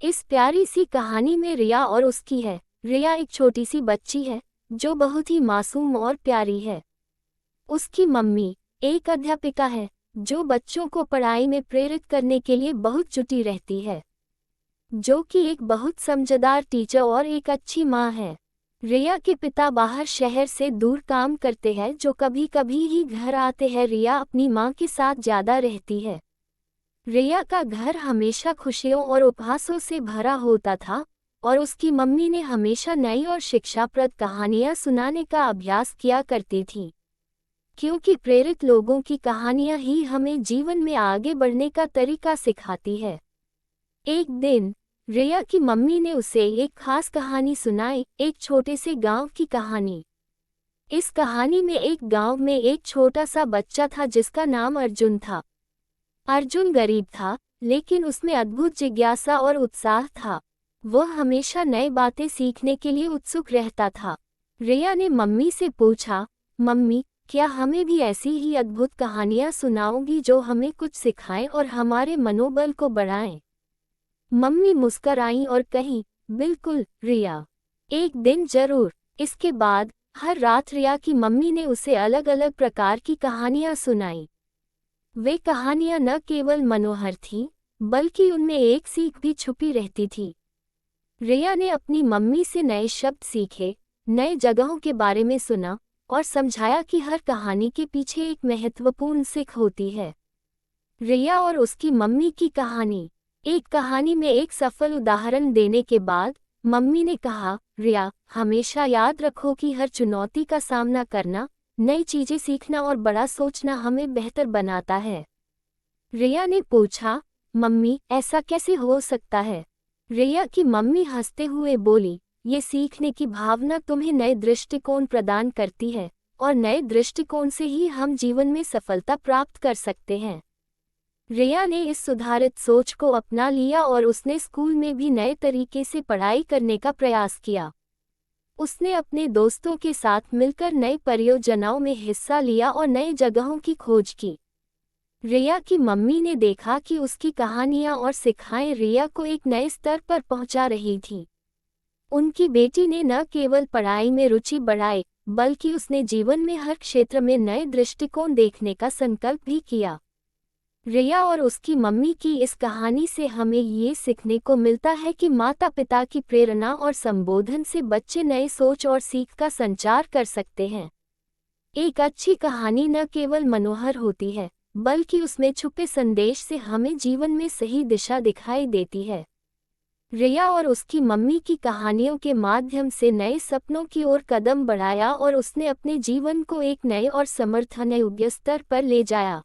इस प्यारी सी कहानी में रिया और उसकी है। रिया एक छोटी सी बच्ची है जो बहुत ही मासूम और प्यारी है। उसकी मम्मी एक अध्यापिका है जो बच्चों को पढ़ाई में प्रेरित करने के लिए बहुत जुटी रहती है, जो कि एक बहुत समझदार टीचर और एक अच्छी माँ है। रिया के पिता बाहर शहर से दूर काम करते हैं, जो कभी कभी ही घर आते हैं। रिया अपनी माँ के साथ ज्यादा रहती है। रिया का घर हमेशा खुशियों और उपहासों से भरा होता था और उसकी मम्मी ने हमेशा नई और शिक्षाप्रद कहानियां सुनाने का अभ्यास किया करती थी, क्योंकि प्रेरित लोगों की कहानियां ही हमें जीवन में आगे बढ़ने का तरीका सिखाती है। एक दिन रिया की मम्मी ने उसे एक खास कहानी सुनाई, एक छोटे से गांव की कहानी। इस कहानी में एक गांव में एक छोटा सा बच्चा था जिसका नाम अर्जुन था। अर्जुन गरीब था, लेकिन उसमें अद्भुत जिज्ञासा और उत्साह था। वह हमेशा नई बातें सीखने के लिए उत्सुक रहता था। रिया ने मम्मी से पूछा, मम्मी, क्या हमें भी ऐसी ही अद्भुत कहानियां सुनाओगी जो हमें कुछ सिखाएं और हमारे मनोबल को बढ़ाएं? मम्मी मुस्कुराईं और कहीं, बिल्कुल रिया, एक दिन जरूर। इसके बाद हर रात रिया की मम्मी ने उसे अलग अलग प्रकार की कहानियां सुनाई। वे कहानियां न केवल मनोहर थीं, बल्कि उनमें एक सीख भी छुपी रहती थी। रिया ने अपनी मम्मी से नए शब्द सीखे, नए जगहों के बारे में सुना और समझाया कि हर कहानी के पीछे एक महत्वपूर्ण सीख होती है। रिया और उसकी मम्मी की कहानी। एक कहानी में एक सफल उदाहरण देने के बाद मम्मी ने कहा, रिया, हमेशा याद रखो कि हर चुनौती का सामना करना, नई चीजें सीखना और बड़ा सोचना हमें बेहतर बनाता है। रिया ने पूछा, मम्मी, ऐसा कैसे हो सकता है? रिया की मम्मी हंसते हुए बोली, ये सीखने की भावना तुम्हें नए दृष्टिकोण प्रदान करती है और नए दृष्टिकोण से ही हम जीवन में सफलता प्राप्त कर सकते हैं। रिया ने इस सुधारित सोच को अपना लिया और उसने स्कूल में भी नए तरीके से पढ़ाई करने का प्रयास किया। उसने अपने दोस्तों के साथ मिलकर नई परियोजनाओं में हिस्सा लिया और नई जगहों की खोज की। रिया की मम्मी ने देखा कि उसकी कहानियां और सिखाएं रिया को एक नए स्तर पर पहुंचा रही थीं। उनकी बेटी ने न केवल पढ़ाई में रुचि बढ़ाई, बल्कि उसने जीवन में हर क्षेत्र में नए दृष्टिकोण देखने का संकल्प भी किया। रिया और उसकी मम्मी की इस कहानी से हमें ये सीखने को मिलता है कि माता-पिता की प्रेरणा और संबोधन से बच्चे नए सोच और सीख का संचार कर सकते हैं। एक अच्छी कहानी न केवल मनोहर होती है, बल्कि उसमें छुपे संदेश से हमें जीवन में सही दिशा दिखाई देती है। रिया और उसकी मम्मी की कहानियों के माध्यम से नए सपनों की ओर कदम बढ़ाया और उसने अपने जीवन को एक नए और समर्थन योग्य स्तर पर ले जाया।